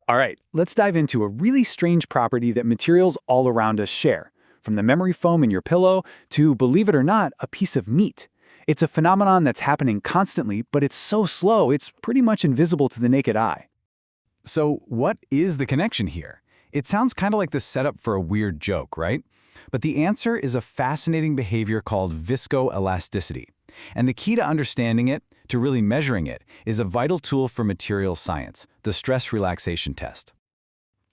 All right, let's dive into a really strange property that materials all around us share, from the memory foam in your pillow to, believe it or not, a piece of meat. It's a phenomenon that's happening constantly, but it's so slow, it's pretty much invisible to the naked eye. So, what is the connection here? It sounds kind of like the setup for a weird joke, right? But the answer is a fascinating behavior called viscoelasticity. And the key to understanding it, to really measuring it, is a vital tool for materials science, the stress relaxation test.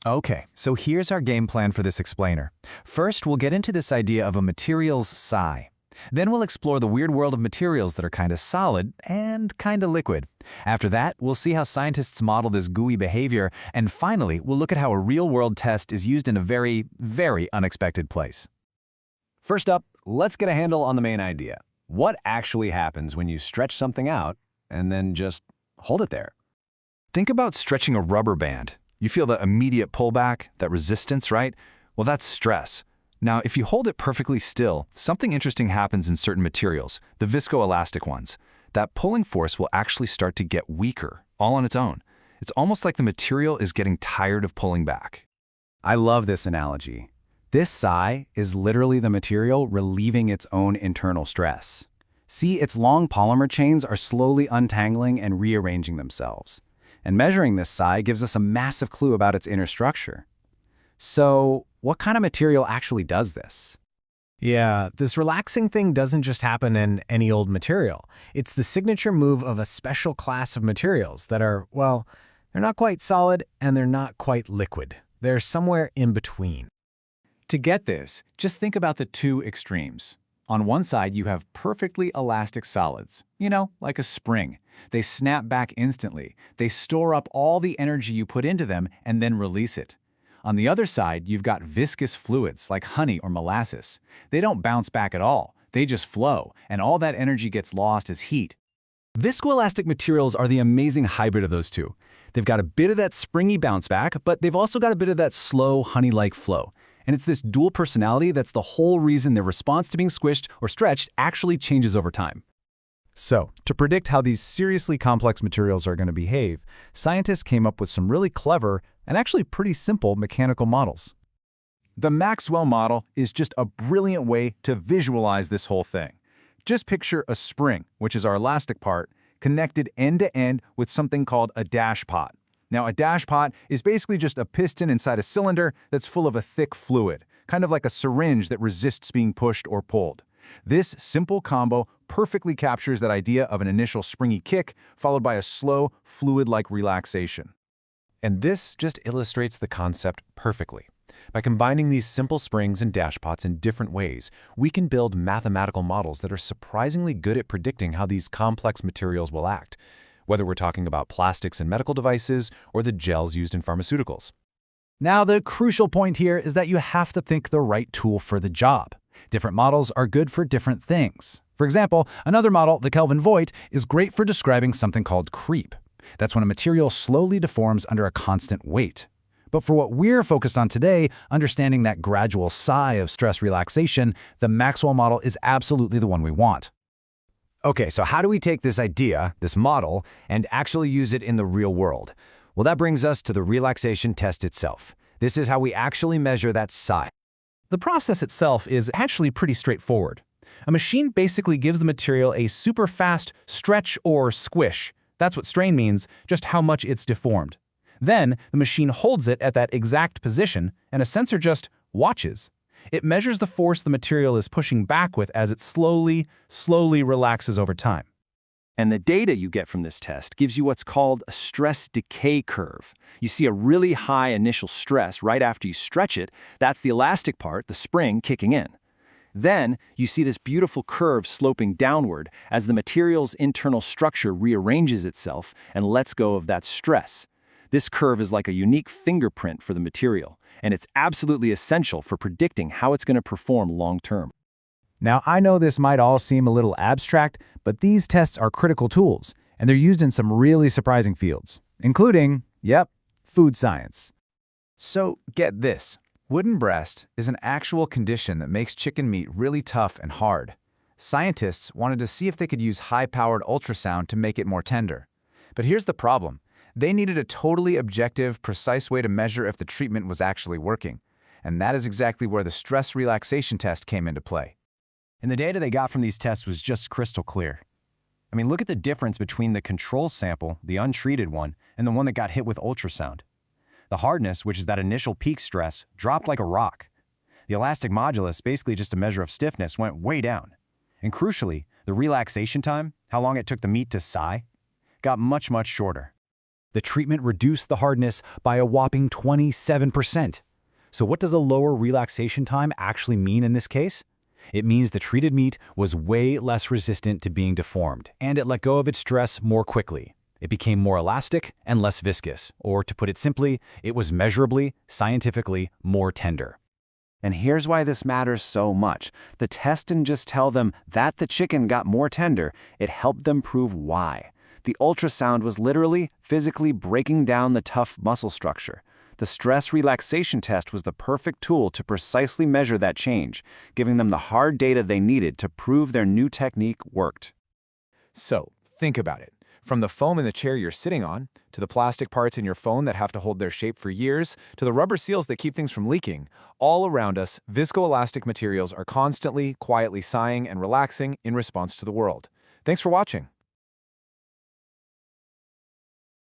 Okay, so here's our game plan for this explainer. First, we'll get into this idea of a material's sigh. Then we'll explore the weird world of materials that are kind of solid and kind of liquid. After that, we'll see how scientists model this gooey behavior, and finally, we'll look at how a real-world test is used in a very, very unexpected place. First up, let's get a handle on the main idea. What actually happens when you stretch something out and then just hold it there? Think about stretching a rubber band. You feel the immediate pullback, that resistance, right? Well, that's stress. Now, if you hold it perfectly still, something interesting happens in certain materials, the viscoelastic ones. That pulling force will actually start to get weaker, all on its own. It's almost like the material is getting tired of pulling back. I love this analogy. This sigh is literally the material relieving its own internal stress. See, its long polymer chains are slowly untangling and rearranging themselves. And measuring this sigh gives us a massive clue about its inner structure. So, what kind of material actually does this? Yeah, this relaxing thing doesn't just happen in any old material. It's the signature move of a special class of materials that are, well, they're not quite solid and they're not quite liquid. They're somewhere in between. To get this, just think about the two extremes. On one side, you have perfectly elastic solids, like a spring. They snap back instantly. They store up all the energy you put into them and then release it. On the other side, you've got viscous fluids like honey or molasses. They don't bounce back at all. They just flow, and all that energy gets lost as heat. Viscoelastic materials are the amazing hybrid of those two. They've got a bit of that springy bounce back, but they've also got a bit of that slow, honey-like flow. And it's this dual personality that's the whole reason their response to being squished or stretched actually changes over time. So, to predict how these seriously complex materials are going to behave, scientists came up with some really clever and actually pretty simple mechanical models. The Maxwell model is just a brilliant way to visualize this whole thing. Just picture a spring, which is our elastic part, connected end-to-end with something called a dash pot. Now, a dash pot is basically just a piston inside a cylinder that's full of a thick fluid, kind of like a syringe that resists being pushed or pulled. This simple combo perfectly captures that idea of an initial springy kick followed by a slow, fluid-like relaxation. And this just illustrates the concept perfectly. By combining these simple springs and dashpots in different ways, we can build mathematical models that are surprisingly good at predicting how these complex materials will act, whether we're talking about plastics in medical devices or the gels used in pharmaceuticals. Now, the crucial point here is that you have to pick the right tool for the job. Different models are good for different things. For example, another model, the Kelvin-Voigt, is great for describing something called creep. That's when a material slowly deforms under a constant weight. But for what we're focused on today, understanding that gradual sigh of stress relaxation, the Maxwell model is absolutely the one we want. Okay, so how do we take this idea, this model, and actually use it in the real world? Well, that brings us to the relaxation test itself. This is how we actually measure that sigh. The process itself is actually pretty straightforward. A machine basically gives the material a super fast stretch or squish. That's what strain means, just how much it's deformed. Then, the machine holds it at that exact position, and a sensor just watches. It measures the force the material is pushing back with as it slowly relaxes over time. And the data you get from this test gives you what's called a stress decay curve. You see a really high initial stress right after you stretch it. That's the elastic part, the spring, kicking in. Then, you see this beautiful curve sloping downward as the material's internal structure rearranges itself and lets go of that stress. This curve is like a unique fingerprint for the material, and it's absolutely essential for predicting how it's going to perform long-term. Now, I know this might all seem a little abstract, but these tests are critical tools, and they're used in some really surprising fields, including, food science. So, get this. Wooden breast is an actual condition that makes chicken meat really tough and hard. Scientists wanted to see if they could use high-powered ultrasound to make it more tender. But here's the problem. They needed a totally objective, precise way to measure if the treatment was actually working. And that is exactly where the stress relaxation test came into play. And the data they got from these tests was just crystal clear. I mean, look at the difference between the control sample, the untreated one, and the one that got hit with ultrasound. The hardness, which is that initial peak stress, dropped like a rock. The elastic modulus, basically just a measure of stiffness, went way down. And crucially, the relaxation time, how long it took the meat to sigh, got much, much shorter. The treatment reduced the hardness by a whopping 27%. So what does a lower relaxation time actually mean in this case? It means the treated meat was way less resistant to being deformed, and it let go of its stress more quickly. It became more elastic and less viscous, or to put it simply, it was measurably, scientifically more tender. And here's why this matters so much. The test didn't just tell them that the chicken got more tender, it helped them prove why. The ultrasound was literally, physically breaking down the tough muscle structure. The stress relaxation test was the perfect tool to precisely measure that change, giving them the hard data they needed to prove their new technique worked. So, think about it. From the foam in the chair you're sitting on, to the plastic parts in your phone that have to hold their shape for years, to the rubber seals that keep things from leaking, all around us, viscoelastic materials are constantly, quietly sighing and relaxing in response to the world. Thanks for watching.